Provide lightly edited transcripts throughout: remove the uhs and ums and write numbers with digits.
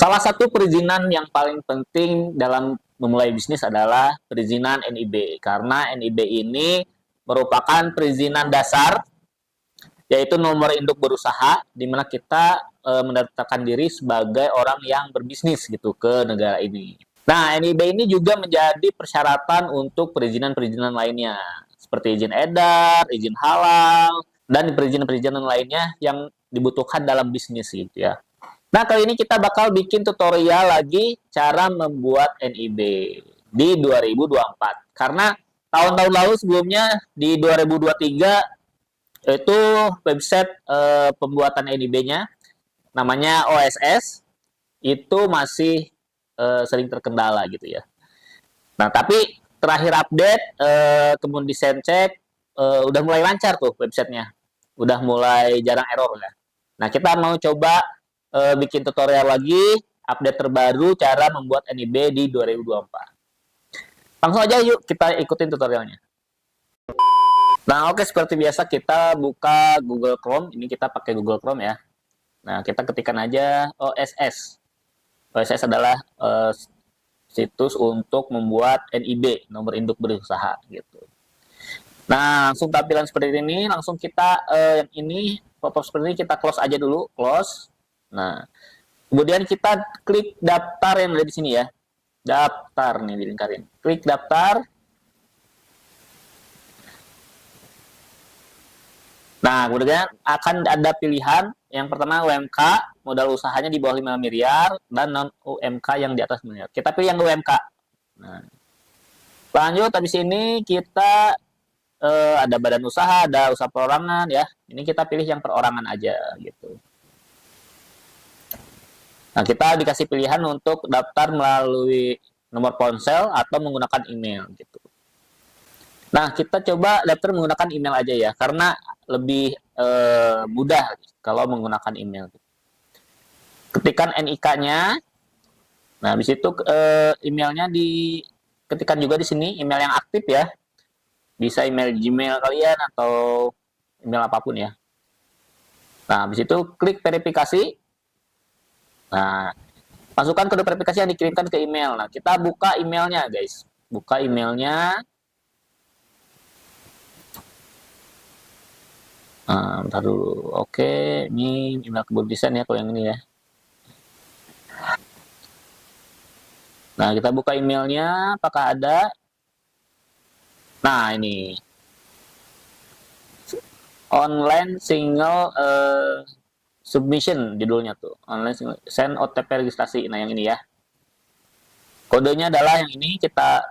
Salah satu perizinan yang paling penting dalam memulai bisnis adalah perizinan NIB. Karena NIB ini merupakan perizinan dasar, yaitu nomor induk berusaha, di mana kita mendaftarkan diri sebagai orang yang berbisnis gitu ke negara ini. Nah, NIB ini juga menjadi persyaratan untuk perizinan-perizinan lainnya, seperti izin edar, izin halal, dan perizinan-perizinan lainnya yang dibutuhkan dalam bisnis gitu ya. Nah, kali ini kita bakal bikin tutorial lagi cara membuat NIB di 2024. Karena tahun-tahun lalu sebelumnya di 2023 itu website pembuatan NIB-nya namanya OSS itu masih sering terkendala gitu ya. Nah, tapi terakhir update kemudian desain cek udah mulai lancar tuh websitenya. Udah mulai jarang error ya. Nah, kita mau coba bikin tutorial lagi, update terbaru cara membuat NIB di 2024. Langsung aja yuk kita ikutin tutorialnya. Nah, oke, seperti biasa kita buka Google Chrome. Ini kita pakai Google Chrome ya. Nah, kita ketikkan aja OSS. OSS adalah situs untuk membuat NIB, nomor induk berusaha gitu. Nah, langsung tampilan seperti ini, langsung kita yang ini pop-up seperti ini kita close aja dulu, close. Nah, kemudian kita klik daftar yang ada di sini ya. Daftar nih dilingkarin. Klik daftar. Nah, kemudian akan ada pilihan yang pertama UMK, modal usahanya di bawah 5 miliar, dan non UMK yang di atas miliar. Kita pilih yang UMK. Nah, lanjut, habis ini kita ada badan usaha, ada usaha perorangan ya. Ini kita pilih yang perorangan aja gitu. Nah, kita dikasih pilihan untuk daftar melalui nomor ponsel atau menggunakan email gitu. Nah, kita coba daftar menggunakan email aja ya, karena lebih mudah kalau menggunakan email. Ketikkan NIK-nya. Nah, habis itu emailnya diketikkan juga di sini, email yang aktif ya. Bisa email Gmail kalian atau email apapun ya. Nah, habis itu klik verifikasi. Nah, masukkan kode verifikasi yang dikirimkan ke email. Nah, kita buka emailnya, guys. Buka emailnya. Nah, bentar dulu. Oke, ini email kebun desain ya kalau yang ini ya. Nah, kita buka emailnya, apakah ada? Nah, ini. Online single submission judulnya tuh. Online single, send OTP registrasi. Nah, yang ini ya. Kodenya adalah yang ini, kita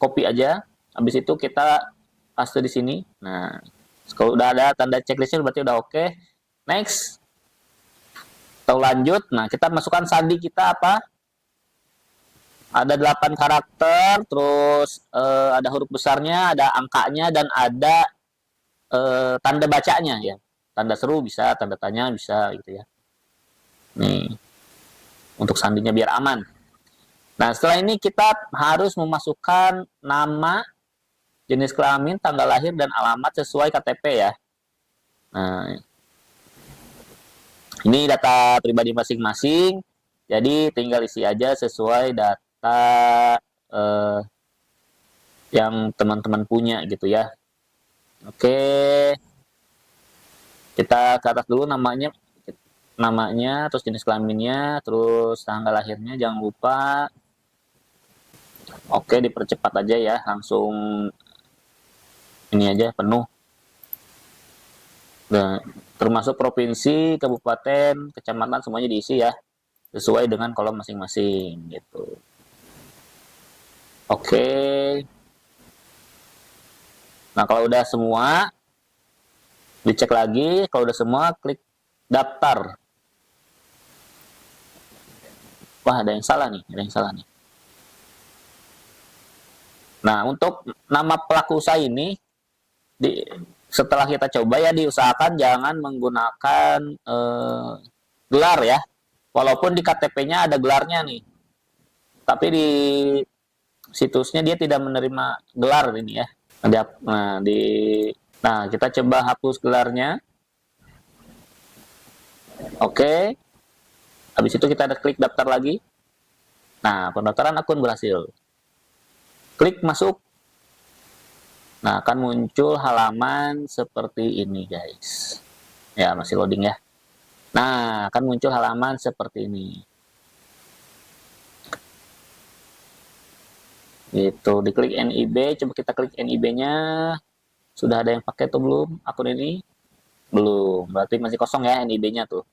copy aja. Habis itu kita paste di sini. Nah, kalau udah ada tanda checklistnya berarti udah oke. Next. Atau lanjut. Nah, kita masukkan sandi kita apa? Ada 8 karakter, terus ada huruf besarnya, ada angkanya, dan ada tanda bacanya ya. Tanda seru bisa, tanda tanya bisa gitu ya. Nih, untuk sandinya biar aman. Nah, setelah ini kita harus memasukkan nama, jenis kelamin, tanggal lahir, dan alamat sesuai KTP ya. Nah, ini data pribadi masing-masing, jadi tinggal isi aja sesuai data yang teman-teman punya gitu ya. Oke, kita ke atas dulu namanya, terus jenis kelaminnya, terus tanggal lahirnya jangan lupa. Oke, dipercepat aja ya, langsung ini aja penuh. Nah, termasuk provinsi, kabupaten, kecamatan semuanya diisi ya, sesuai dengan kolom masing-masing gitu. Oke. Nah, kalau udah semua, dicek lagi. Kalau udah semua, klik daftar. Wah, ada yang salah nih, Nah, untuk nama pelaku usaha ini, setelah kita coba ya, diusahakan jangan menggunakan gelar ya. Walaupun di KTP-nya ada gelarnya nih. Tapi di situsnya dia tidak menerima gelar ini ya. Nah, kita coba hapus gelarnya. Oke. Habis itu kita ada klik daftar lagi. Nah, pendaftaran akun berhasil. Klik masuk. Nah, akan muncul halaman seperti ini, guys. Ya, masih loading ya. Nah, akan muncul halaman seperti ini. Gitu, diklik NIB, coba kita klik NIB-nya. Sudah ada yang pakai atau belum akun ini? Belum, berarti masih kosong ya NIB-nya tuh.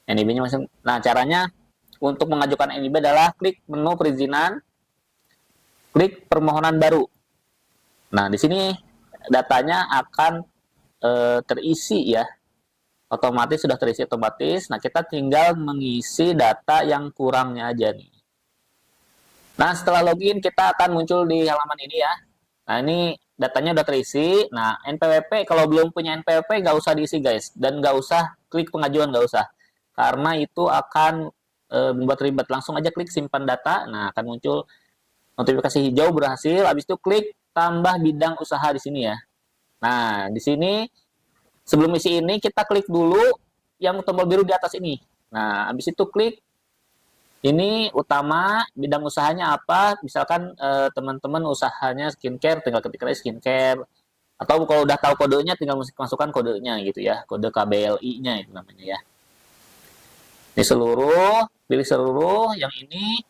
NIB-nya masih. Nah, caranya untuk mengajukan NIB adalah klik menu perizinan, klik permohonan baru. Nah, di sini datanya akan terisi ya. Otomatis sudah terisi otomatis. Nah, kita tinggal mengisi data yang kurangnya aja nih. Nah, setelah login kita akan muncul di halaman ini ya. Nah, ini datanya udah terisi. Nah, NPWP kalau belum punya NPWP nggak usah diisi guys. Dan nggak usah klik pengajuan, nggak usah. Karena itu akan membuat ribet. Langsung aja klik simpan data. Nah, akan muncul notifikasi hijau berhasil. Habis itu klik tambah bidang usaha di sini ya. Nah, di sini sebelum isi ini kita klik dulu yang tombol biru di atas ini. Nah, habis itu klik ini utama, bidang usahanya apa? Misalkan teman-teman usahanya skincare, tinggal ketik aja skincare. Atau kalau udah tahu kodenya, tinggal masukkan kodenya gitu ya, kode KBLI-nya itu namanya ya. Ini seluruh, pilih seluruh. Yang ini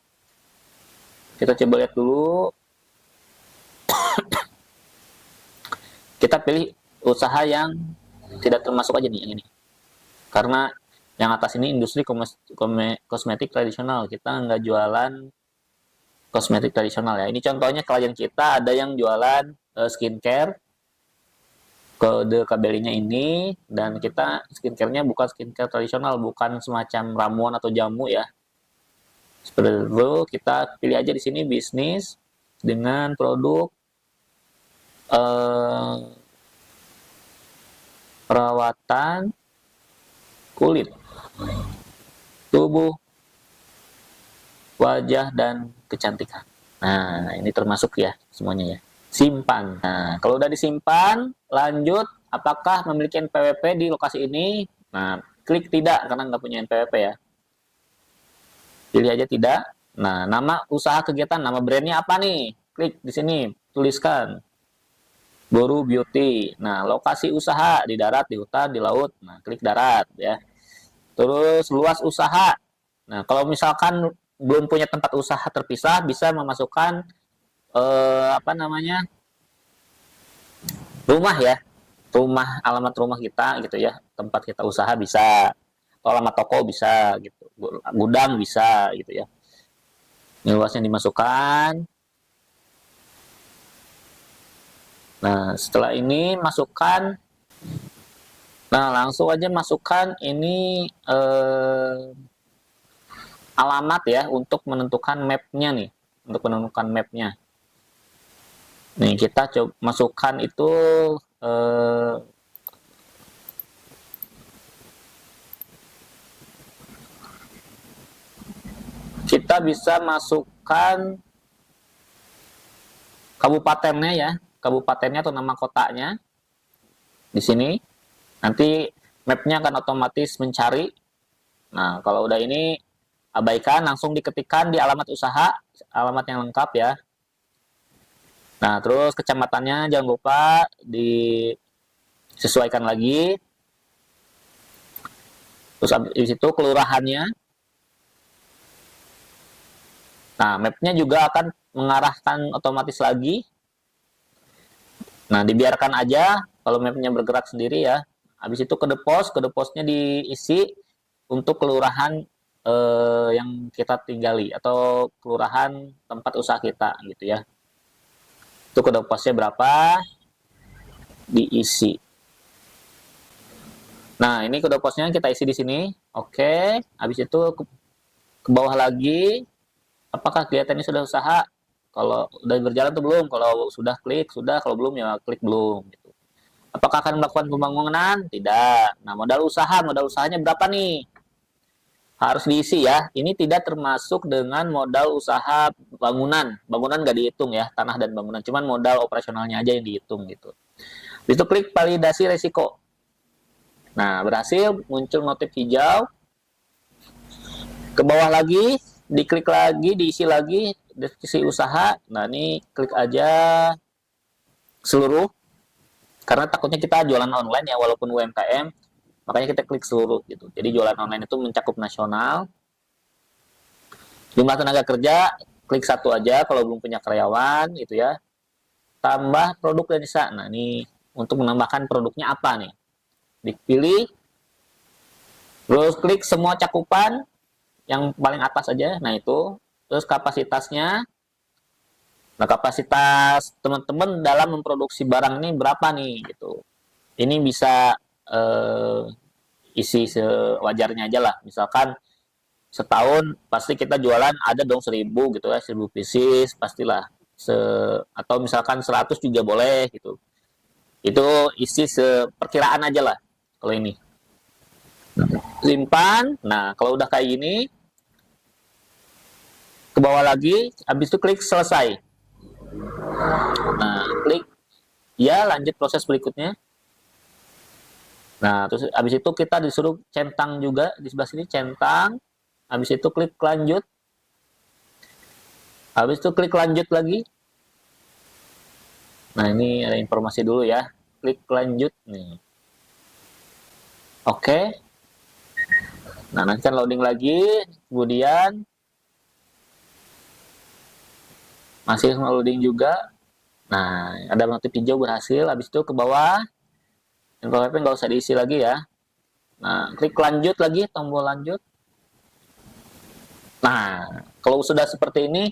kita coba lihat dulu. Kita pilih usaha yang tidak termasuk aja nih yang ini. Karena yang atas ini industri kosmetik tradisional. Kita nggak jualan kosmetik tradisional ya. Ini contohnya klien kita ada yang jualan skincare. Kode KBLI-nya ini, dan kita skincare-nya bukan skincare tradisional, bukan semacam ramuan atau jamu ya. Seperti itu, kita pilih aja di sini bisnis dengan produk perawatan kulit, tubuh, wajah, dan kecantikan. Nah, ini termasuk ya semuanya ya. Simpan. Nah, kalau udah disimpan, lanjut. Apakah memiliki NPWP di lokasi ini? Nah, klik tidak karena nggak punya NPWP ya. Pilih aja tidak. Nah, nama usaha kegiatan, nama brandnya apa nih? Klik di sini, tuliskan. Boru Beauty. Nah, lokasi usaha di darat, di hutan, di laut. Nah, klik darat ya. Terus luas usaha. Nah, kalau misalkan belum punya tempat usaha terpisah, bisa memasukkan apa namanya, rumah ya, alamat rumah kita gitu ya, tempat kita usaha bisa, atau alamat toko bisa gitu, gudang bisa gitu ya. Ini luasnya dimasukkan. Nah, setelah ini masukkan. Nah, langsung aja masukkan ini alamat ya untuk menentukan mapnya nih, untuk menentukan mapnya. Nih kita coba masukkan itu kita bisa masukkan kabupatennya ya, kabupatennya atau nama kotanya di sini. Nanti mapnya akan otomatis mencari. Nah, kalau udah ini abaikan, langsung diketikkan di alamat usaha, alamat yang lengkap ya. Nah, terus kecamatannya jangan lupa disesuaikan lagi. Terus habis itu kelurahannya. Nah, mapnya juga akan mengarahkan otomatis lagi. Nah, dibiarkan aja kalau mapnya bergerak sendiri ya. Habis itu ke posnya diisi untuk kelurahan yang kita tinggali atau kelurahan tempat usaha kita gitu ya. Itu kode posnya berapa, diisi. Nah, ini kode posnya kita isi di sini. Oke, habis itu ke bawah lagi. Apakah kelihatannya sudah usaha? Kalau udah berjalan atau belum? Kalau sudah klik, sudah. Kalau belum ya klik belum. Gitu. Apakah akan melakukan pembangunan? Tidak. Nah, modal usahanya berapa nih? Harus diisi ya. Ini tidak termasuk dengan modal usaha bangunan. Bangunan nggak dihitung ya, tanah dan bangunan. Cuman modal operasionalnya aja yang dihitung gitu. Itu klik validasi resiko. Nah, berhasil muncul notif hijau. Ke bawah lagi, diklik lagi, diisi lagi deskripsi usaha. Nah, ini klik aja seluruh, karena takutnya kita jualan online ya, walaupun UMKM, makanya kita klik seluruh gitu. Jadi jualan online itu mencakup nasional. Jumlah tenaga kerja, klik satu aja kalau belum punya karyawan gitu ya. Tambah produk dan jasa. Nah, ini untuk menambahkan produknya apa nih? Dipilih, terus klik semua cakupan yang paling atas aja. Nah, itu. Terus kapasitasnya. Nah, kapasitas teman-teman dalam memproduksi barang ini berapa nih gitu. Ini bisa isi sewajarnya aja lah. Misalkan setahun pasti kita jualan ada dong 1000 gitu ya, 1000 pieces pastilah. Atau misalkan 100 juga boleh gitu. Itu isi seperkiraan aja lah kalau ini. Simpan. Nah, kalau udah kayak gini, ke bawah lagi, habis itu klik selesai. Nah, klik ya, lanjut proses berikutnya. Nah, terus habis itu kita disuruh centang juga di sebelah sini, centang. Habis itu klik lanjut. Habis itu klik lanjut lagi. Nah, ini ada informasi dulu ya. Klik lanjut nih. Oke. Nah, nanti kan loading lagi, kemudian masih loading juga. Nah, ada notif hijau berhasil. Habis itu ke bawah, info nggak usah diisi lagi ya. Nah, klik lanjut lagi, tombol lanjut. Nah, kalau sudah seperti ini,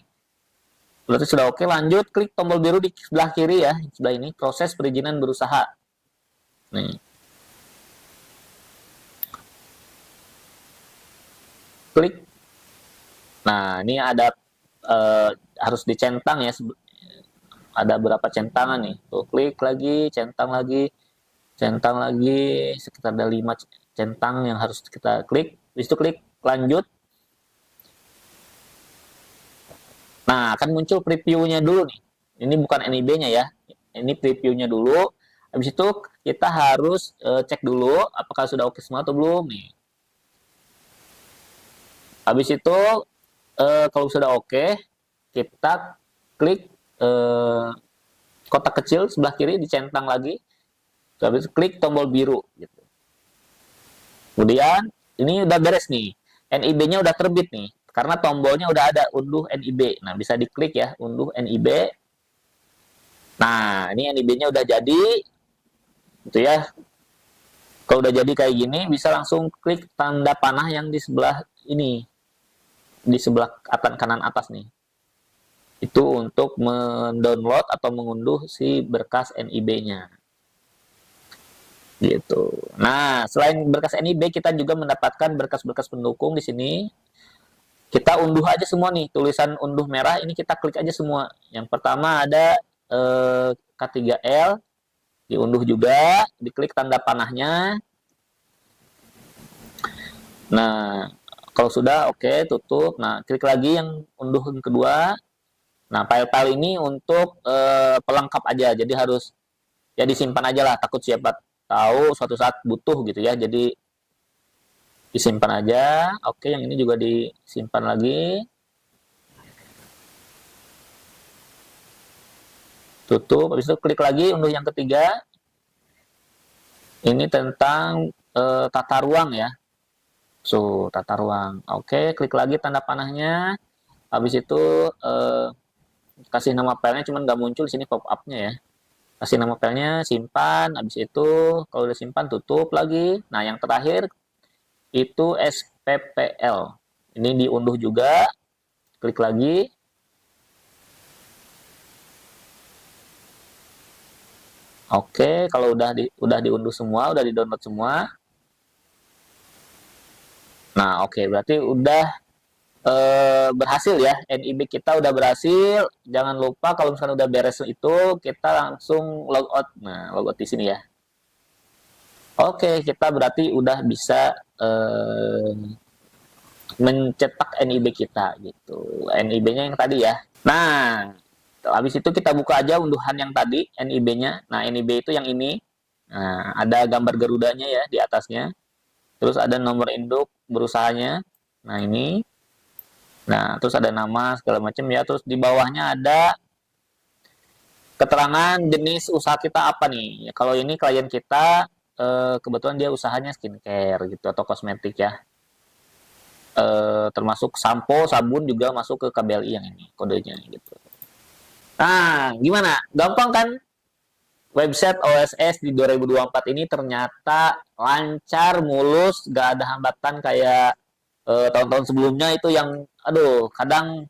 berarti sudah oke. Lanjut, klik tombol biru di sebelah kiri ya, sebelah ini, proses perizinan berusaha. Nih. Klik. Nah, ini ada harus dicentang ya. Ada berapa centangan nih. Tuh, klik lagi, centang lagi, sekitar ada 5 centang yang harus kita klik. Habis itu klik lanjut. Nah, akan muncul previewnya dulu nih. Ini bukan NIB-nya ya. Ini previewnya dulu. Habis itu kita harus cek dulu apakah sudah oke semua atau belum nih. Habis itu kalau sudah oke, kita klik kotak kecil sebelah kiri, dicentang lagi. Habis itu klik tombol biru gitu. Kemudian ini udah beres nih. NIB-nya udah terbit nih. Karena tombolnya udah ada unduh NIB. Nah, bisa diklik ya, unduh NIB. Nah, ini NIB-nya udah jadi. Gitu ya. Kalau udah jadi kayak gini, bisa langsung klik tanda panah yang di sebelah ini. Di sebelah kanan atas nih. Itu untuk mendownload atau mengunduh si berkas NIB-nya. Gitu. Nah, selain berkas NIB, kita juga mendapatkan berkas-berkas pendukung di sini. Kita unduh aja semua nih, tulisan unduh merah ini kita klik aja semua. Yang pertama ada K3L, diunduh juga, diklik tanda panahnya. Nah, kalau sudah oke, tutup. Nah, klik lagi yang unduh yang kedua. Nah, file-file ini untuk pelengkap aja, jadi harus ya disimpan aja lah, takut siapa tahu suatu saat butuh gitu ya, jadi disimpan aja. Oke, yang ini juga disimpan lagi. Tutup, habis itu klik lagi unduh yang ketiga. Ini tentang tata ruang ya. So, tata ruang. Oke, klik lagi tanda panahnya. Habis itu kasih nama filenya, cuman nggak muncul di sini pop-up-nya ya. Kasih nama filenya, simpan. Habis itu kalau udah simpan, tutup lagi. Nah, yang terakhir itu SPPL. Ini diunduh juga. Klik lagi. Oke, kalau udah diunduh semua, udah di-download semua. Nah, oke, berarti udah berhasil ya. NIB kita udah berhasil. Jangan lupa kalau misalnya udah beres itu, kita langsung logout. Nah, logout di sini ya. Oke, kita berarti udah bisa mencetak NIB kita gitu. NIB-nya yang tadi ya. Nah, habis itu kita buka aja unduhan yang tadi, NIB-nya. Nah, NIB itu yang ini. Nah, ada gambar Garudanya ya di atasnya. Terus ada nomor induk berusahanya. Nah, ini. Nah, terus ada nama segala macam ya. Terus di bawahnya ada keterangan jenis usaha kita apa nih. Ya, kalau ini klien kita kebetulan dia usahanya skincare gitu atau kosmetik ya. Termasuk sampo, sabun juga masuk ke KBLI yang ini kodenya gitu. Nah, gimana? Gampang kan? Website OSS di 2024 ini ternyata lancar, mulus, gak ada hambatan kayak tahun-tahun sebelumnya itu yang, aduh, kadang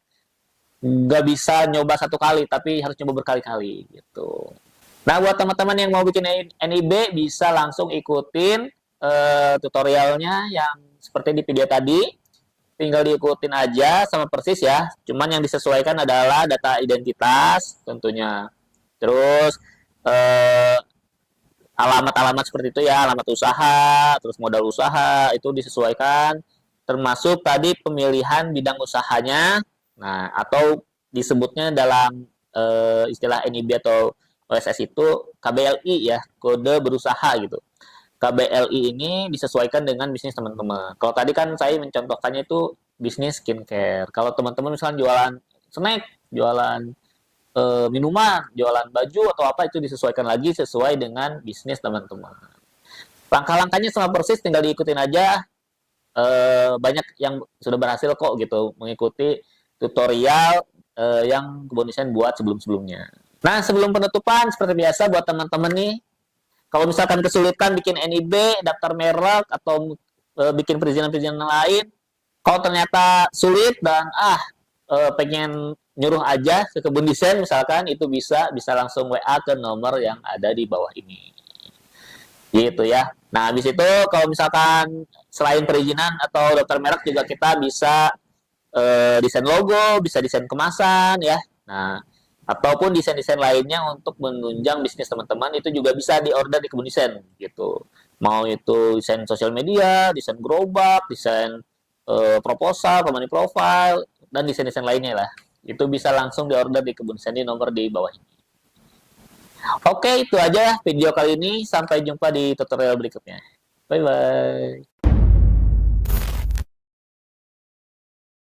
nggak bisa nyoba satu kali, tapi harus nyoba berkali-kali gitu. Nah, buat teman-teman yang mau bikin NIB bisa langsung ikutin tutorialnya yang seperti di video tadi. Tinggal diikutin aja sama persis ya. Cuman yang disesuaikan adalah data identitas tentunya. Terus eh, alamat-alamat seperti itu ya, alamat usaha, terus modal usaha itu disesuaikan. Termasuk tadi pemilihan bidang usahanya. Nah, atau disebutnya dalam istilah NIB atau OSS itu KBLI ya, kode berusaha gitu. KBLI ini disesuaikan dengan bisnis teman-teman. Kalau tadi kan saya mencontohkannya itu bisnis skincare. Kalau teman-teman misalnya jualan snack, jualan minuman, jualan baju atau apa itu disesuaikan lagi sesuai dengan bisnis teman-teman. Langkah-langkahnya sama persis, tinggal diikutin aja. Banyak yang sudah berhasil kok gitu mengikuti tutorial yang Kebun Desain buat sebelum-sebelumnya. Nah, sebelum penutupan seperti biasa buat teman-teman nih, kalau misalkan kesulitan bikin NIB, daftar merek atau bikin perizinan-perizinan lain, kalau ternyata sulit dan pengen nyuruh aja ke Kebun Desain misalkan, itu bisa langsung WA ke nomor yang ada di bawah ini. Gitu ya. Nah, habis itu kalau misalkan selain perizinan atau daftar merek juga kita bisa desain logo, bisa desain kemasan ya. Nah, ataupun desain-desain lainnya untuk menunjang bisnis teman-teman itu juga bisa diorder di Kebun Desain gitu. Mau itu desain sosial media, desain gerobak, desain proposal, company profile, dan desain-desain lainnya lah. Itu bisa langsung diorder di Kebun Desain di nomor di bawah ini. Oke, itu aja video kali ini. Sampai jumpa di tutorial berikutnya. Bye-bye.